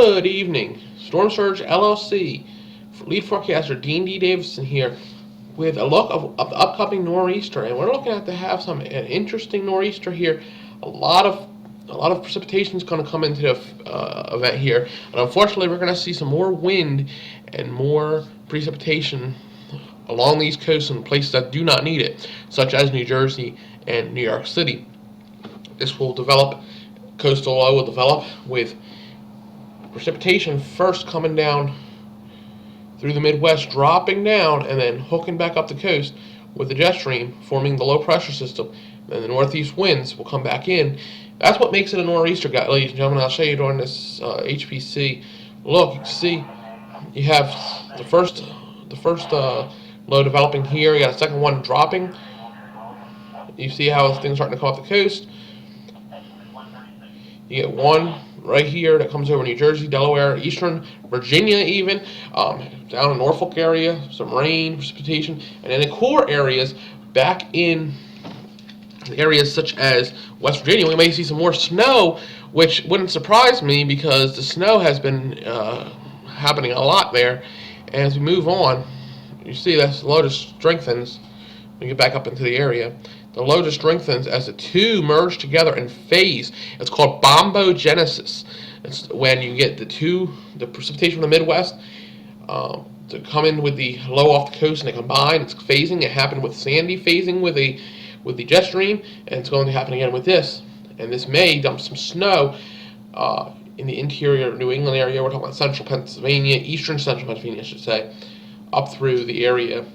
Good evening. Storm Surge LLC. Lead forecaster Dean D. Davison here with a look of the upcoming nor'easter, and we're looking at to have an interesting nor'easter here. A lot of precipitation is going to come into the event here, and unfortunately, we're going to see some more wind and more precipitation along the East Coast in places that do not need it, such as New Jersey and New York City. This will develop, coastal low will develop with precipitation first coming down through the Midwest, dropping down, and then hooking back up the coast with the jet stream, forming the low pressure system. Then the northeast winds will come back in. That's what makes it a nor'easter, ladies and gentlemen. I'll show you during this HPC. Look, you can see you have the first low developing here. You got a second one dropping. You see how things are starting to come off the coast. You get one right here that comes over New Jersey, Delaware, eastern Virginia even, down in Norfolk area, some rain, precipitation, and in the core areas, back in areas such as West Virginia, we may see some more snow, which wouldn't surprise me because the snow has been happening a lot there. And as we move on, you see that the low just strengthens. We get back up into the area. The low just strengthens as the two merge together in phase. It's called bombogenesis. It's when you get the precipitation from the Midwest to come in with the low off the coast and they combine. It's phasing. It happened with Sandy phasing with the jet stream, and it's going to happen again with this. And this may dump some snow in the interior New England area. We're talking about central Pennsylvania, eastern central Pennsylvania, I should say, up through the area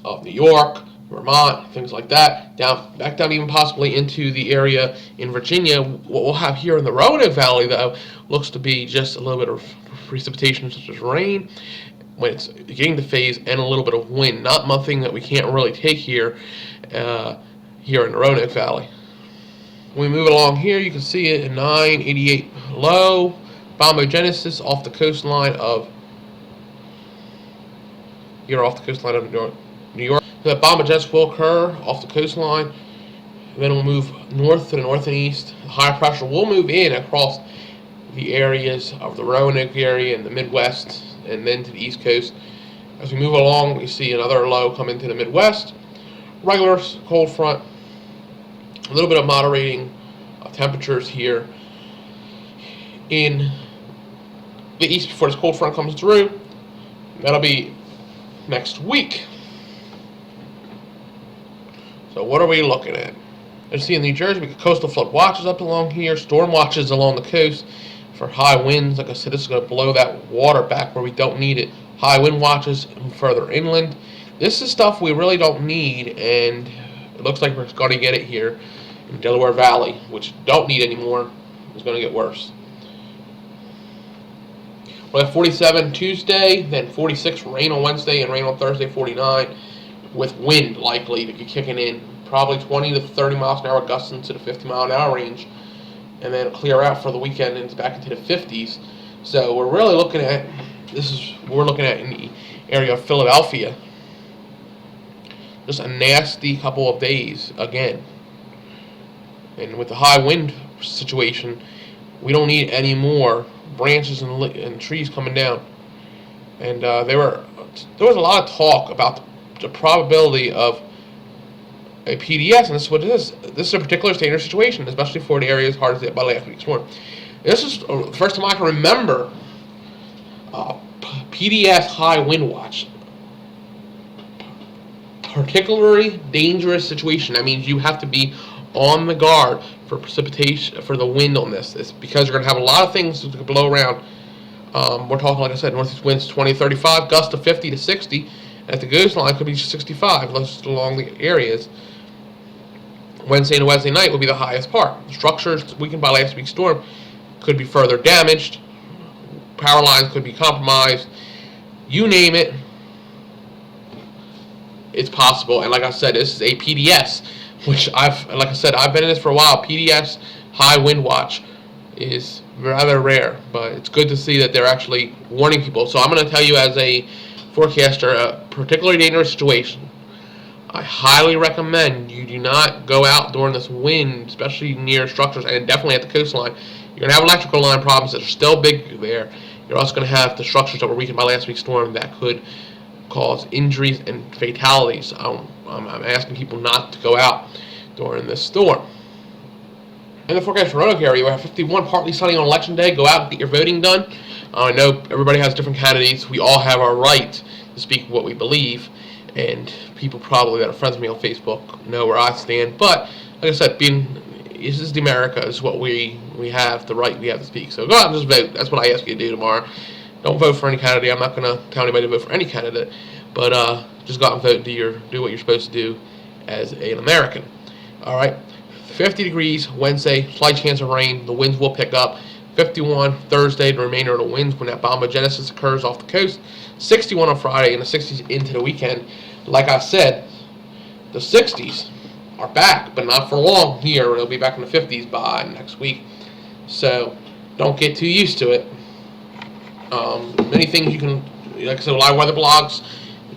of New York, Vermont, things like that, back down even possibly into the area in Virginia. What we'll have here in the Roanoke Valley, though, looks to be just a little bit of precipitation, such as rain, when it's getting to phase, and a little bit of wind. Not nothing that we can't really take here here in the Roanoke Valley. When we move along here, you can see it in 988 low, bombogenesis off the coastline of New York. The bombogenesis will occur off the coastline. Then we'll move north to the north and east. The high pressure will move in across the areas of the Roanoke area and the Midwest, and then to the East Coast. As we move along, we see another low come into the Midwest. Regular cold front. A little bit of moderating temperatures here in the east before this cold front comes through. That'll be next week. So what are we looking at? As you see in New Jersey, we get coastal flood watches up along here, storm watches along the coast for high winds. Like I said, this is going to blow that water back where we don't need it. High wind watches further inland. This is stuff we really don't need, and it looks like we're going to get it here in Delaware Valley, which don't need anymore. It's going to get worse. We'll have 47 Tuesday, then 46 rain on Wednesday, and rain on Thursday, 49, with wind likely to be kicking in, probably 20 to 30 miles an hour gusts into the 50 mile an hour range, and then clear out for the weekend and it's back into the 50s. So we're really looking at, we're looking at in the area of Philadelphia, just a nasty couple of days again. And with the high wind situation, we don't need any more branches and trees coming down. And there was a lot of talk about the probability of a PDS, and this is what it is. This is a particular dangerous situation, especially for the areas hardest hit by last week's storm. This is the first time I can remember PDS high wind watch. Particularly dangerous situation. That means you have to be on the guard for precipitation, for the wind on this. It's because you're going to have a lot of things to blow around. We're talking, like I said, northeast winds 20 to 35, gusts of 50 to 60. At the coastline could be 65, just along the areas. Wednesday and Wednesday night will be the highest part. The structures weakened by last week's storm could be further damaged. Power lines could be compromised. You name it, it's possible. And like I said, this is a PDS, which I've been in this for a while. PDS high wind watch is rather rare, but it's good to see that they're actually warning people. So I'm going to tell you, as a forecaster, a particularly dangerous situation. I highly recommend you do not go out during this wind, especially near structures and definitely at the coastline. You're going to have electrical line problems that are still big there. You're also going to have the structures that were weakened by last week's storm that could cause injuries and fatalities. I'm asking people not to go out during this storm. In the forecast for Roanoke area, we have 51, partly sunny on election day. Go out and get your voting done. I know everybody has different candidates. We all have our right to speak what we believe, and people probably that are friends with me on Facebook know where I stand. But like I said, this is the America. This is what we have the right we have to speak. So go out and just vote. That's what I ask you to do tomorrow. Don't vote for any candidate. I'm not going to tell anybody to vote for any candidate, but just go out and vote. Do what you're supposed to do as an American. All right. 50 degrees Wednesday, slight chance of rain. The winds will pick up. 51 Thursday, the remainder of the winds when that bombogenesis occurs off the coast. 61 on Friday, and the 60s into the weekend. Like I said, the 60s are back, but not for long here. They'll be back in the 50s by next week. So don't get too used to it. Many things you can, like I said, live weather blogs,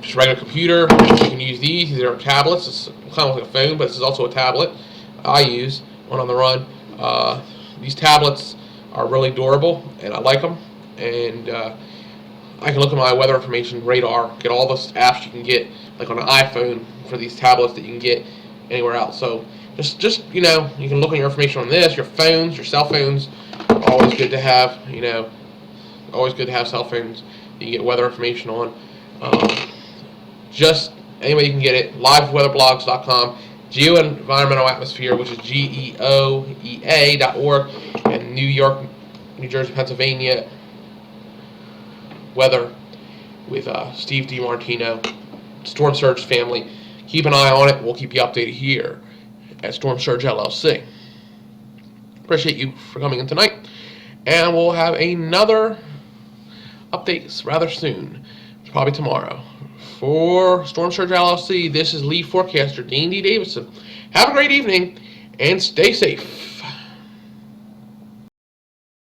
just regular computer. You can use these. These are tablets. It's kind of like a phone, but this is also a tablet I use when on the run. These tablets are really durable, and I like them. And I can look at my weather information, radar, get all the apps you can get, like on an iPhone for these tablets that you can get anywhere else. So just you know, you can look at your information on this, your phones, your cell phones. Always good to have, always good to have cell phones you can get weather information on. Just any way you can get it, liveweatherblogs.com, Geoenvironmental Atmosphere, which is geoea.org, and New York, New Jersey, Pennsylvania weather with Steve DiMartino, Storm Surge family. Keep an eye on it. We'll keep you updated here at Storm Surge LLC. Appreciate you for coming in tonight, and we'll have another update rather soon, probably tomorrow. For Storm Surge LLC, this is lead forecaster Dean D. Davidson. Have a great evening and stay safe.